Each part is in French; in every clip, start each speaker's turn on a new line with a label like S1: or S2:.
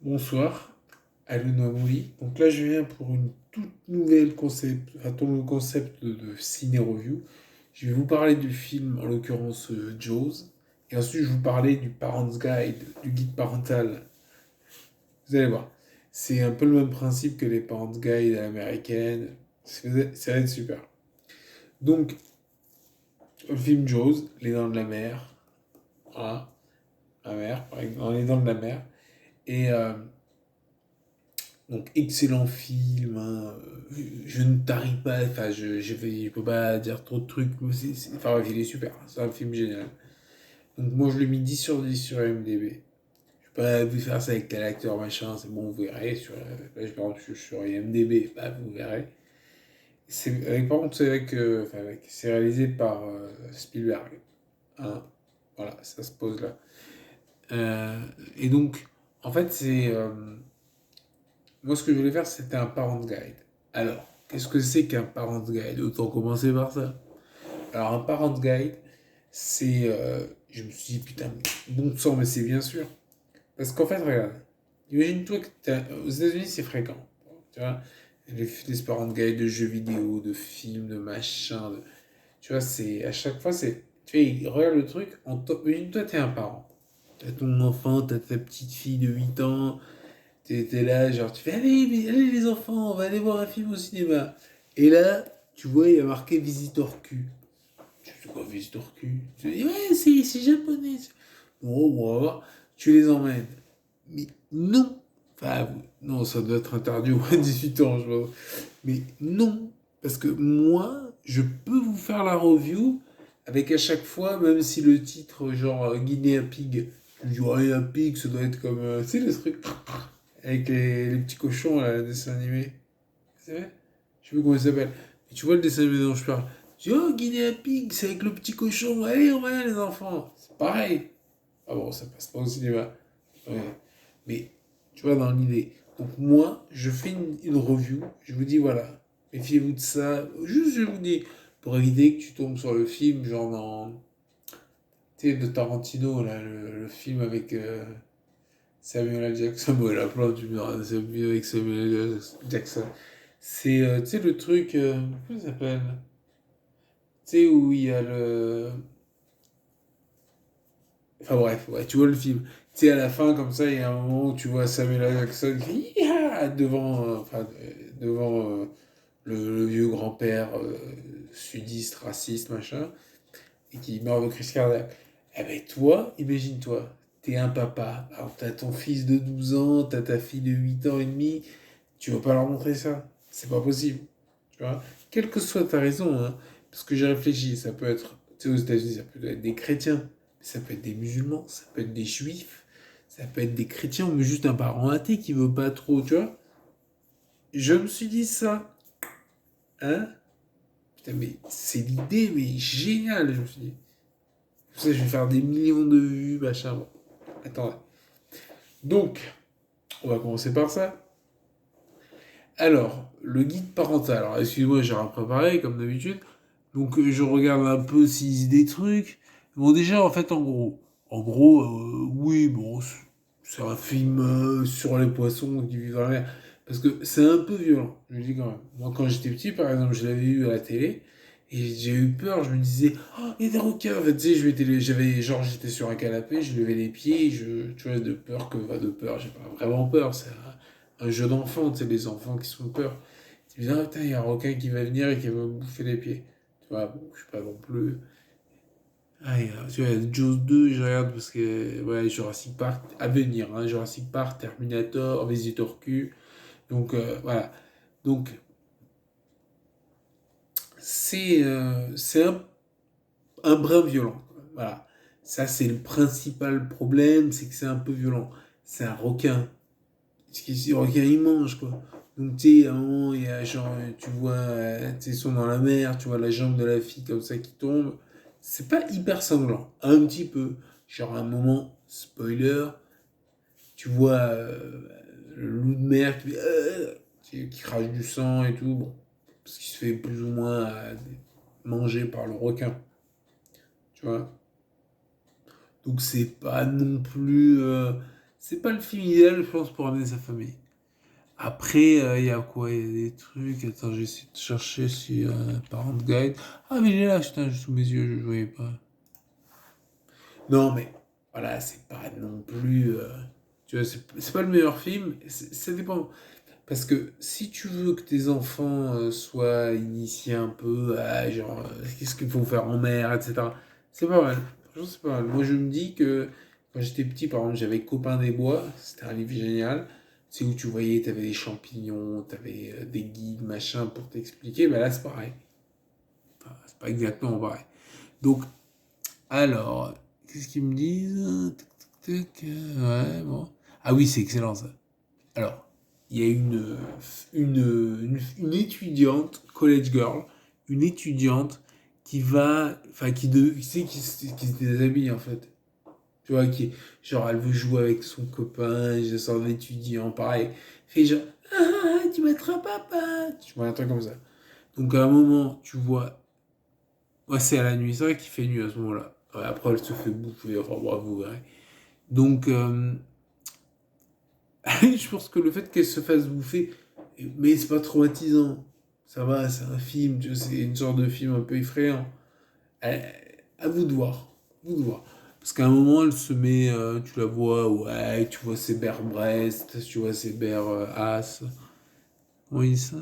S1: Bonsoir, Aluna Moui. Donc là, je viens pour une toute nouvelle concept, enfin, tout nouveau concept de ciné-review. Je vais vous parler du film, en l'occurrence Jaws. Et ensuite, je vais vous parler du Parent's Guide, du guide parental. Vous allez voir. C'est un peu le même principe que les Parent's Guide à l'américaine. Ça va être super. Donc, le film Jaws, Les Dents de la Mer. Voilà, la mer, par exemple, dans Les Dents de la Mer. Et donc, excellent film, hein. Je ne tarie pas, enfin, je peux pas dire trop de trucs, mais enfin, bref, il est super, c'est un film génial. Donc, moi, je lui ai mis 10 sur 10 sur IMDb. Je peux pas vous faire ça avec tel acteur, machin, c'est bon, vous verrez. Là, je parle sur IMDb, bah, vous verrez. Par contre, c'est réalisé par Spielberg, hein. Voilà, ça se pose là. Et donc, en fait, moi, ce que je voulais faire, c'était un parent guide. Alors, qu'est-ce que c'est qu'un parent guide? Autant commencer par ça. Alors, un parent guide, je me suis dit, putain, bon sang, mais c'est bien sûr. Parce qu'en fait, regarde, imagine-toi que aux États-Unis, c'est fréquent. Tu vois, les parent guides de jeux vidéo, de films, de machins. Tu vois, à chaque fois, c'est. Tu vois, regarde le truc, imagine-toi, t'es un parent. T'as ton enfant, t'as ta petite fille de 8 ans. T'es là, genre, tu fais allez les enfants, on va aller voir un film au cinéma. Et là, tu vois, il y a marqué Visitor Q. Tu fais quoi, Visitor Q? Tu dis, ouais, c'est japonais. Bon, on va voir. Tu les emmènes. Mais non. Enfin, non, ça doit être interdit au moins de 18 ans, je vois. Mais non. Parce que moi, je peux vous faire la review avec à chaque fois, même si le titre, genre Guinea Pig, je dis, ouais, un pig, ça doit être comme, tu sais, le truc. Avec les petits cochons, là, le dessin animé. C'est vrai? Je sais plus comment il s'appelle. Et tu vois le dessin animé dont je parle. Je dis, oh, Guinea Pig, c'est avec le petit cochon. Allez, on va aller, les enfants. C'est pareil. Ah bon, ça passe pas au cinéma. Ouais. Mais, tu vois, dans l'idée. Donc, moi, je fais une review. Je vous dis, voilà, méfiez-vous de ça. Juste, je vous dis, pour éviter que tu tombes sur le film, genre dans. Tu sais, de Tarantino, là, le film avec. Samuel L. Jackson, bon, il a plein de numéros, c'est mieux avec Samuel L. Jackson. C'est, tu sais, le truc, comment ça s'appelle? Tu sais, où il y a le. Enfin bref, ouais, tu vois le film. Tu sais, à la fin, comme ça, il y a un moment où tu vois Samuel L. Jackson qui devant, devant le vieux grand-père sudiste, raciste, machin, et qui meurt de crise cardiaque. Eh ben, toi, imagine-toi, t'es un papa. Alors, t'as ton fils de 12 ans, t'as ta fille de 8 ans et demi. Tu vas pas leur montrer ça. C'est pas possible. Tu vois? Quelle que soit ta raison, hein, parce que j'ai réfléchi, ça peut être, tu sais, aux États-Unis, ça peut être des chrétiens, ça peut être des musulmans, ça peut être des juifs, ça peut être des chrétiens, ou juste un parent athée qui veut pas trop, tu vois? Je me suis dit ça, hein? Putain, mais c'est l'idée, mais génial, je me suis dit. Pour ça, je vais faire des millions de vues, machin. Bon. Attends. Donc, on va commencer par ça. Alors, le guide parental. Alors, excuse-moi, j'ai rien préparé, comme d'habitude. Donc, je regarde un peu s'ils disent des trucs. Bon, déjà, en fait, oui, bon, c'est un film sur les poissons qui vivent dans la mer. Parce que c'est un peu violent, je le dis quand même. Moi, quand j'étais petit, par exemple, je l'avais vu à la télé. Et j'ai eu peur, je me disais, oh, il y a des requins. En fait, tu sais, genre, j'étais sur un canapé, je levais les pieds, tu vois, de peur de peur, j'ai pas vraiment peur, c'est un jeu d'enfant, tu sais, les enfants qui se font peur. Tu me dis, ah putain, il y a un requin qui va venir et qui va me bouffer les pieds. Tu vois, bon, je suis pas non plus. Ah, tu vois, Jaws 2, je regarde parce que, ouais, Jurassic Park, à venir, hein, Jurassic Park, Terminator, Visitor Q. Donc, voilà. Donc, c'est un brin violent. Voilà. Ça, c'est le principal problème, c'est que c'est un peu violent. C'est un requin. Le requin, il mange, quoi. Donc, tu sais, à un moment, il y a genre, tu vois, tu sais, ils sont dans la mer, tu vois la jambe de la fille comme ça qui tombe. C'est pas hyper sanglant. Un petit peu. Genre, à un moment, spoiler, tu vois le loup de mer qui crache du sang et tout. Bon, parce qu'il se fait plus ou moins manger par le requin. Tu vois. Donc c'est pas non plus. c'est pas le film idéal, je pense, pour amener sa famille. Après, il y a quoi? Il y a des trucs. Attends, j'essaie de chercher sur Parent Guide. Ah, mais il est là, putain, sous mes yeux, je ne voyais pas. Non, mais voilà, c'est pas non plus. Tu vois, c'est pas le meilleur film. Ça dépend. Parce que si tu veux que tes enfants soient initiés un peu à genre, qu'est-ce qu'il faut faire en mer, etc., c'est pas mal. Franchement, c'est pas mal. Moi, je me dis que quand j'étais petit, par exemple, j'avais Copain des Bois, c'était un livre génial. C'est où tu voyais, t'avais des champignons, t'avais des guides, machin, pour t'expliquer. Ben là, c'est pareil. Enfin, c'est pas exactement pareil. Donc, alors, qu'est-ce qu'ils me disent? Tac, tac, ouais, bon. Ah oui, c'est excellent ça. Alors, il y a une étudiante, college girl, une étudiante qui va, enfin, qui sait qui se déshabille en fait. Tu vois, genre, elle veut jouer avec son copain, je sors d'étudiant, pareil. Fait genre, ah, tu m'attrapes papa. Tu vois, un truc comme ça. Donc, à un moment, tu vois, ouais, c'est à la nuit, c'est vrai qu'il fait nuit à ce moment-là. Ouais, après, elle se fait bouffer, enfin, bravo, vous verrez. Donc, je pense que le fait qu'elle se fasse bouffer, mais c'est pas traumatisant. Ça va, c'est un film, tu vois, c'est une sorte de film un peu effrayant. À, à vous de voir. À vous de voir. Parce qu'à un moment, elle se met, tu la vois, ouais, tu vois ses bare breasts, tu vois ses bare ass. Comment il dit ça?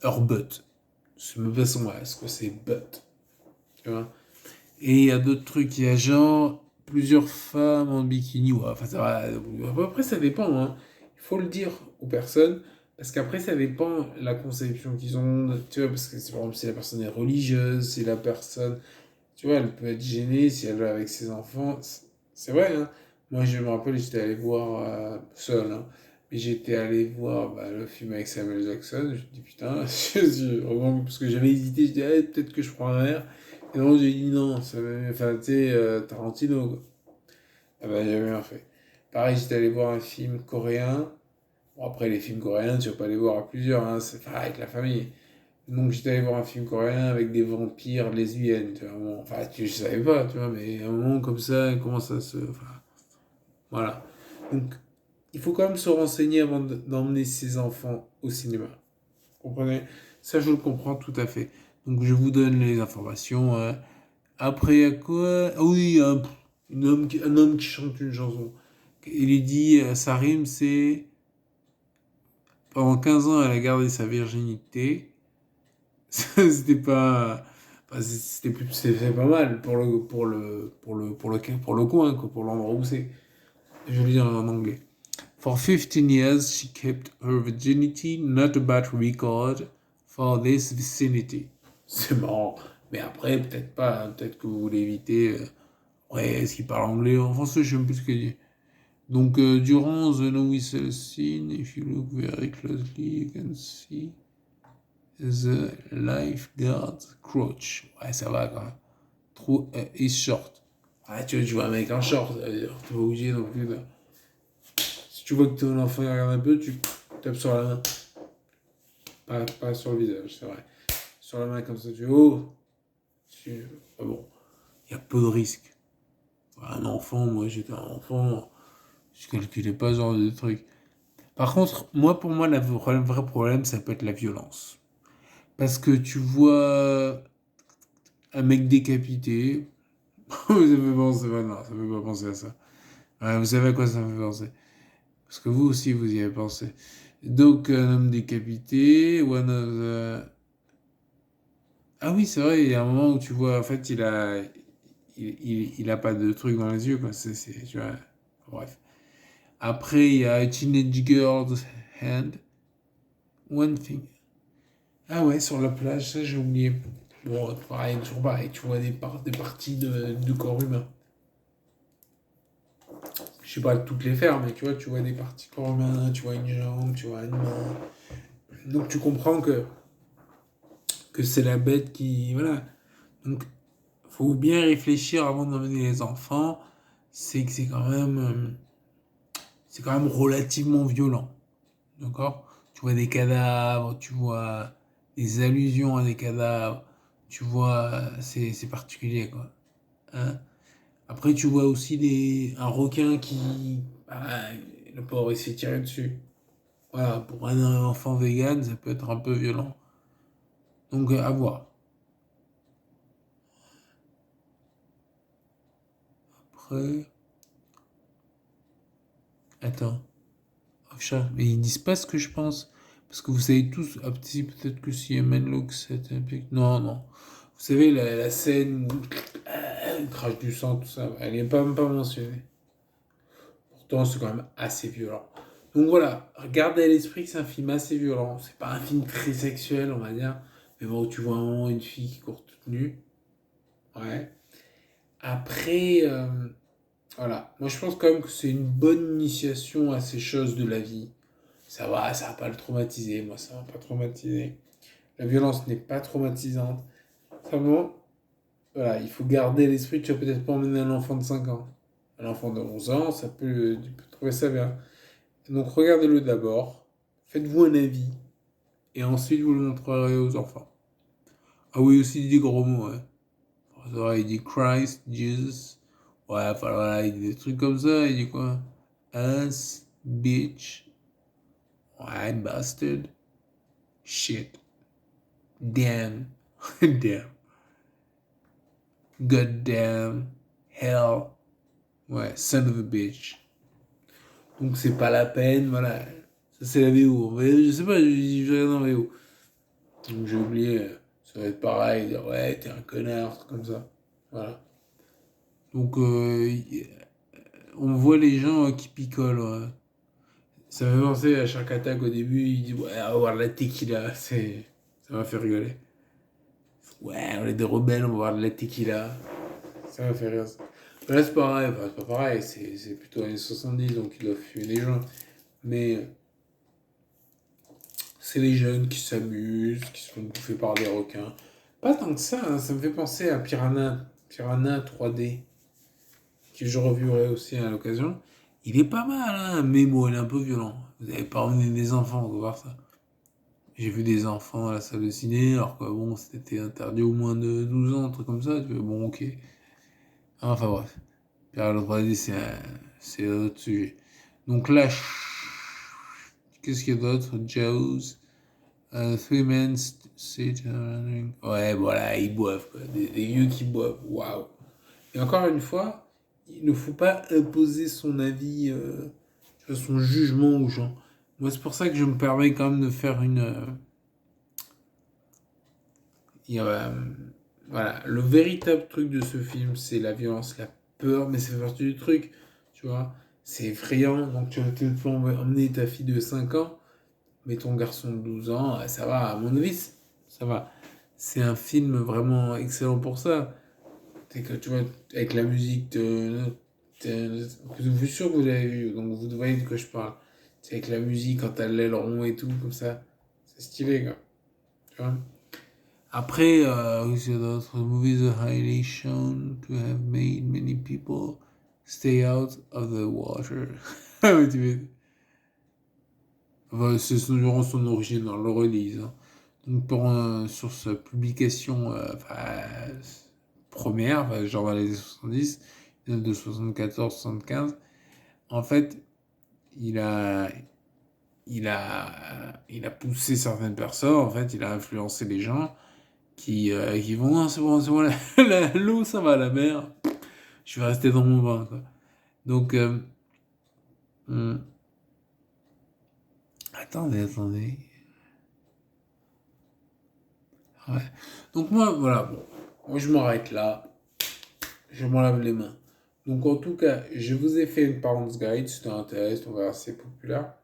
S1: Her butt. C'est même pas son ass, quoi, c'est butt. Tu vois? Et il y a d'autres trucs, il y a genre plusieurs femmes en bikini, ouais, enfin ça va. Après, ça dépend, hein. Il faut le dire aux personnes, parce qu'après, ça dépend la conception qu'ils ont, tu vois, parce que par exemple, si la personne est religieuse, si la personne, tu vois, elle peut être gênée si elle va avec ses enfants. C'est vrai, hein. Moi, je me rappelle, j'étais allé voir, seul, hein, mais j'étais allé voir bah, le film avec Samuel Jackson, je me dis putain, vraiment, parce que j'avais hésité, je dis, ah, peut-être que je prends un verre. Et non, j'ai dit non, enfin, tu sais, Tarantino, quoi. Ah bah, j'ai rien fait. Pareil, j'étais allé voir un film coréen. Bon, après, les films coréens, tu vas pas les voir à plusieurs, hein, c'est enfin, avec la famille. Donc, j'étais allé voir un film coréen avec des vampires lesbiennes, tu vois. Bon, enfin, je savais pas, tu vois, mais à un moment comme ça, comment ça se. Enfin, voilà. Donc, il faut quand même se renseigner avant d'emmener ses enfants au cinéma. Vous comprenez? Ça, je le comprends tout à fait. Donc, je vous donne les informations. Après, il y a quoi? Ah oui, un homme qui chante une chanson. Il est dit, sa rime, c'est pendant 15 ans, elle a gardé sa virginité. C'était pas. Enfin, c'était pas mal pour le coin, quoi, pour l'endroit où c'est. Je vais le dire en anglais. For 15 years, she kept her virginity, not a bad record for this vicinity. C'est marrant. Mais après, peut-être pas, hein, peut-être que vous voulez éviter. Ouais, est-ce qu'il parle anglais? En français, je sais même plus ce qu'il dit. Donc, durant the no whistle scene, if you look very closely, you can see the lifeguard's crotch. Ouais, ça va quand même. Trop, is short. Ah, tu vois un mec en short, t'es pas obligé non plus. Si tu vois que ton enfant il regarde un peu, tu tapes sur la main. Pas sur le visage, c'est vrai. Sur la main comme ça, tu oh. Bon, il y a peu de risques. Un enfant, moi j'étais un enfant, je calculais pas ce genre de trucs. Par contre, pour moi, le vrai problème, ça peut être la violence. Parce que tu vois un mec décapité, ça me fait penser, non, ça me fait pas penser à ça. Ouais, vous savez à quoi ça me fait penser? Parce que vous aussi, vous y avez pensé. Donc, un homme décapité, one of the... Ah oui, c'est vrai, il y a un moment où tu vois, en fait, il a pas de truc dans les yeux, quoi. Tu vois, bref. Après, il y a a Teenage Girl's Hand. One Thing. Ah ouais, sur la plage, ça j'ai oublié. Bon, pareil, toujours pareil, tu vois des parties de corps humain. Je sais pas toutes les faire, mais tu vois des parties de corps humain, tu vois une jambe, tu vois une main. Donc tu comprends que c'est la bête qui. Voilà. Donc, faut bien réfléchir avant d'emmener les enfants. C'est que c'est quand même relativement violent. D'accord? Tu vois des cadavres, tu vois des allusions à des cadavres, tu vois, c'est particulier, quoi. Hein? Après, tu vois aussi un requin bah, le pauvre il s'est tiré dessus. Voilà, pour un enfant vegan, ça peut être un peu violent. Donc, à voir. Après. Attends. Oh, chat, mais ils disent pas ce que je pense. Parce que vous savez tous. Ah, si, peut-être que si Menlock, c'est un peu. Non, non. Vous savez, la scène où il crache du sang, tout ça, elle n'est pas, même pas mentionnée. Pourtant, c'est quand même assez violent. Donc voilà, regardez à l'esprit que c'est un film assez violent. C'est pas un film très sexuel, on va dire. Mais bon, tu vois un moment une fille qui court toute nue. Ouais. Après, voilà. Moi, je pense quand même que c'est une bonne initiation à ces choses de la vie. Ça va pas le traumatiser. Moi, ça va pas traumatiser. La violence n'est pas traumatisante. Simplement, voilà, il faut garder à l'esprit que tu vas peut-être pas emmener un enfant de 5 ans. Un enfant de 11 ans, tu peux trouver ça bien. Donc, regardez-le d'abord. Faites-vous un avis. Et ensuite, vous le montrerez aux enfants. Ah oui, aussi, il dit gros mots, ouais. Il dit Christ, Jesus. Ouais, enfin voilà, il dit des trucs comme ça. Il dit quoi? Ass, bitch, ouais, bastard, shit, damn, damn, goddamn, hell, ouais, son of a bitch. Donc c'est pas la peine, voilà. Ça c'est la VO. Mais je sais pas, je regarde en VO. Donc j'ai oublié, ça va être pareil, dire ouais, t'es un connard, truc comme ça. Voilà. Donc on voit les gens qui picolent. Ouais. Ça me fait penser à Shark Attack au début, il dit ouais, on va voir la tequila, ça m'a fait rigoler. Ouais, on est des rebelles, on va voir de la tequila. Ça m'a fait rire. Ça. Mais là, c'est pareil, enfin, c'est pas pareil, c'est plutôt années 70, donc ils doivent fumer les gens. Mais c'est les jeunes qui s'amusent, qui se font bouffer par des requins. Pas tant que ça, hein, ça me fait penser à Piranha 3D, que je reviewrai aussi à l'occasion. Il est pas mal, hein, mais bon, il est un peu violent. Vous avez pas emmené des enfants pour voir ça. J'ai vu des enfants à la salle de ciné, alors que bon, c'était interdit au moins de 12 ans, un truc comme ça. Tu fais, bon, ok. Enfin bref. Pierre le 3D, c'est un autre sujet. Donc là, qu'est-ce qu'il y a d'autre? Jaws. Three men sit running. Ouais, voilà, ils boivent, quoi. Des vieux qui boivent. Waouh. Et encore une fois, il ne faut pas imposer son avis, son jugement aux gens. Moi, c'est pour ça que je me permets quand même de faire une. Il y a, voilà, le véritable truc de ce film, c'est la violence, la peur, mais c'est partie du truc, tu vois. C'est effrayant, donc tu vas peut-être emmener ta fille de 5 ans, mais ton garçon de 12 ans, ça va, à mon avis, ça va. C'est un film vraiment excellent pour ça. C'est que tu vois, avec la musique je suis sûr que vous l'avez vu, donc vous voyez de quoi je parle. C'est avec la musique quand t'as l'aileron et tout, comme ça. C'est stylé, quoi. Tu vois. Après, qu'est-ce d'autres movies are highly shown to have made many people stay out of the water. Ah oui, enfin, c'est durant son origine dans le release. Hein. Donc sur sa publication première, genre dans les années 70, de 74-75, en fait, il a, il a poussé certaines personnes, en fait, il a influencé les gens qui vont, non, c'est bon, l'eau, ça va, la mer, je vais rester dans mon bain, quoi. Donc, hmm, attendez. Ouais. Donc, moi, voilà, bon, moi, je m'arrête là, je m'en lave les mains. Donc, en tout cas, je vous ai fait une Parents Guide, si ça t'intéresse, on verra si c'est populaire.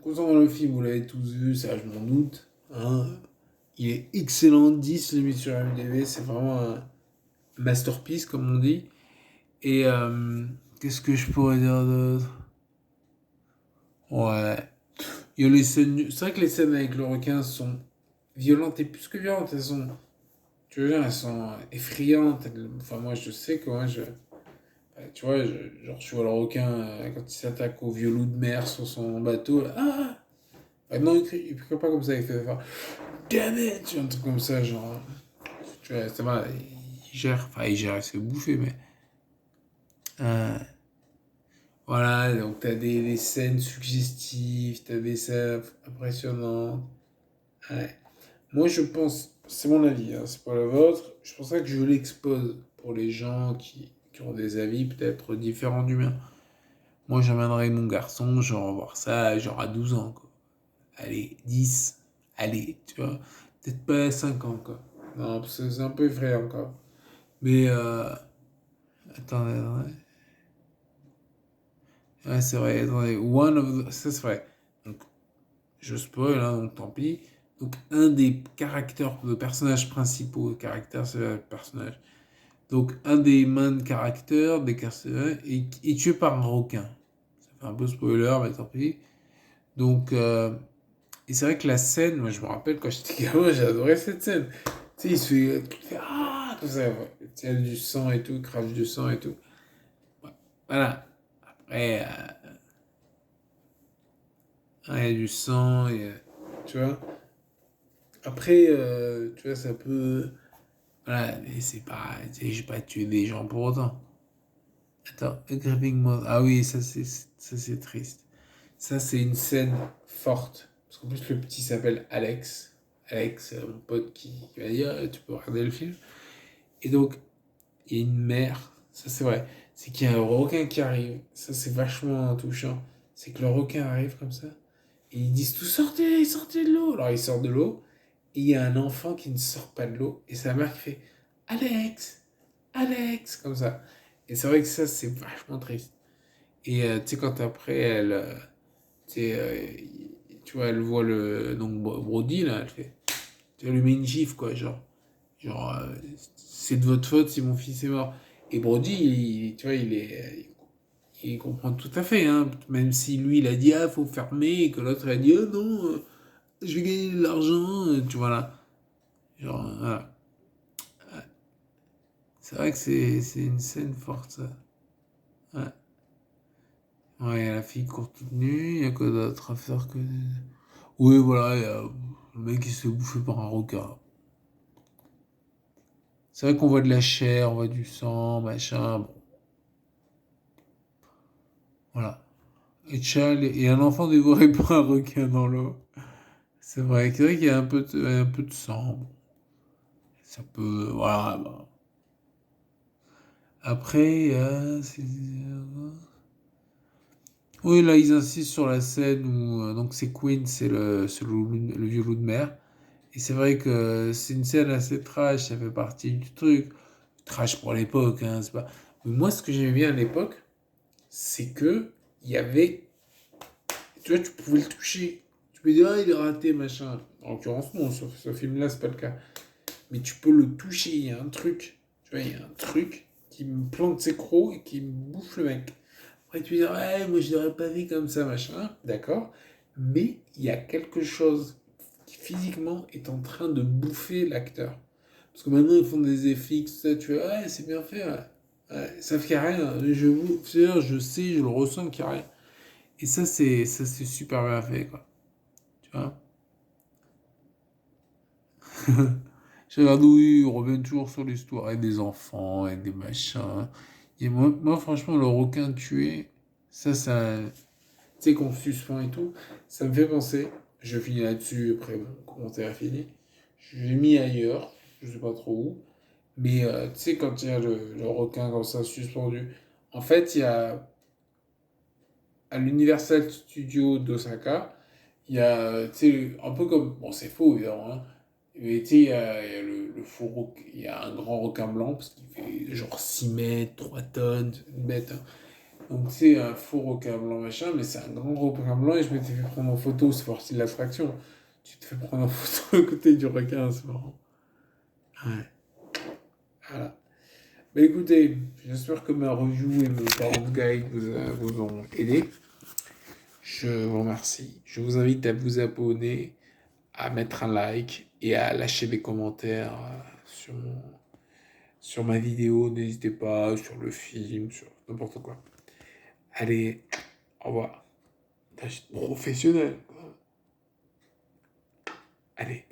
S1: Concernant le film, vous l'avez tous vu, ça, je m'en doute, hein. Il est excellent, 10 les mis sur MDB, c'est vraiment un masterpiece, comme on dit. Et qu'est-ce que je pourrais dire d'autre? Ouais. Il y a les scènes. C'est vrai que les scènes avec le requin sont violentes et plus que violentes. Elles sont. Tu veux dire, elles sont effrayantes. Enfin, moi, je sais que moi, tu vois, genre, tu vois le requin quand il s'attaque au vieux loup de mer sur son bateau. Là, ah! Non, il crie pas comme ça. Il fait faire Damn it! Tu vois, un truc comme ça, genre. Tu vois, ça va. Il gère. Enfin, il gère, il se fait bouffer, mais. Voilà, donc t'as des scènes suggestives, t'as des scènes impressionnantes. Ouais. Moi, je pense, c'est mon avis, hein, c'est pas le vôtre. Je penserais que je l'expose pour les gens qui ont des avis peut-être différents du mien. Moi, j'amènerais mon garçon, genre, voir ça, genre à 12 ans, quoi. Allez, 10, allez, tu vois. Peut-être pas à 5 ans, quoi. Non, parce que c'est un peu effrayant, quoi. Mais, attendez, attendez. Ouais, c'est vrai, attendez. Ça, c'est vrai. Donc, je spoil, hein, donc tant pis. Donc, un des caractères, de personnages principaux, caractère, c'est le personnage. Donc, un des main caractères, des personnages, est tué par un requin. Ça fait un peu spoiler, mais tant pis. Donc, et c'est vrai que la scène, moi je me rappelle quand j'étais gamin, j'adorais cette scène. Tu sais, il fait ah, tout ça, ouais. Tu sais, il y a du sang et tout, il crache du sang et tout. Ouais. Voilà. Après, il y a du sang, tu vois. Après, tu vois, ça peut. Voilà, mais c'est pas. Tu sais, j'ai pas tué des gens pour autant. Attends, A Gripping Mouth. Ah oui, ça c'est triste. Ça, c'est une scène forte. Parce qu'en plus, le petit s'appelle Alex. Alex, mon pote qui m'a dit ah, tu peux regarder le film. Et donc, il y a une mère. Ça, c'est vrai. C'est qu'il y a un requin qui arrive. Ça, c'est vachement touchant. C'est que le requin arrive comme ça. Et ils disent tous sortez, sortez de l'eau. Alors, ils sortent de l'eau. Et il y a un enfant qui ne sort pas de l'eau. Et sa mère qui fait Alex, Alex, comme ça. Et c'est vrai que ça, c'est vachement triste. Et tu sais, quand après, tu sais, tu vois, elle voit donc Brody, là, elle fait. Tu lui mets une gifle, quoi, genre, c'est de votre faute si mon fils est mort. Et Brody, tu vois, il comprend tout à fait, hein, même si lui, il a dit, ah, faut fermer, et que l'autre, a dit, oh non, je vais gagner de l'argent, tu vois, là. Genre, voilà. C'est vrai que c'est une scène forte, ça. Ouais. Ouais, il y a la fille court toute nue, il y a quoi d'autre à faire que. Oui, voilà, il y a le mec qui se fait bouffer par un requin. C'est vrai qu'on voit de la chair, on voit du sang, machin, bon, voilà. Et un enfant dévoré par un requin dans l'eau. C'est vrai qu'il y a un peu de sang. Bon, ça peut, voilà. Bah. Après, oui, là, ils insistent sur la scène où donc c'est Queen, c'est le vieux loup de mer. Et c'est vrai que c'est une scène assez trash, ça fait partie du truc. Trash pour l'époque, hein, c'est pas. Mais moi, ce que j'aimais bien à l'époque, c'est que il y avait, tu vois, tu pouvais le toucher. Tu peux dire, ah, il est raté, machin. En l'occurrence, non, sur ce film-là, c'est pas le cas. Mais tu peux le toucher, il y a un truc. Tu vois, il y a un truc qui me plante ses crocs et qui me bouffe le mec. Après, tu vas dire, ouais, moi, je l'aurais pas vu comme ça, machin. D'accord. Mais il y a quelque chose qui, physiquement, est en train de bouffer l'acteur. Parce que maintenant, ils font des effets, tout ça, tu vois, ouais, c'est bien fait, ouais. Ouais, sauf qu'il n'y a rien. Je sais, je le ressens qu'il n'y a rien. Et ça c'est super bien fait, quoi. Tu vois? Je regarde, oui, on revient toujours sur l'histoire et des enfants et des machins. Et moi franchement, le requin tué, ça, tu sais, qu'on suspend et tout, ça me fait penser. Je finis là-dessus, après mon commentaire est fini. J'ai mis ailleurs, je sais pas trop où. Mais tu sais, quand il y a le requin comme ça suspendu, en fait, il y a à l'Universal Studio d'Osaka, il y a, tu sais, un peu comme, bon, c'est faux évidemment, hein, mais tu sais, il y a le faux il y a un grand requin blanc, parce qu'il fait genre 6 mètres, 3 tonnes, c'est une bête, hein. Donc tu sais, un faux requin blanc machin, mais c'est un grand requin blanc et je m'étais fait prendre en photo, c'est parti de l'attraction. Tu te fais prendre en photo à côté du requin, c'est marrant. Ouais, voilà. Bah écoutez, j'espère que ma review et mon parent guide vous ont aidé. Je vous remercie. Je vous invite à vous abonner, à mettre un like et à lâcher des commentaires sur ma vidéo. N'hésitez pas, sur le film, sur n'importe quoi. Allez, au revoir. Putain, je suis professionnel. Allez.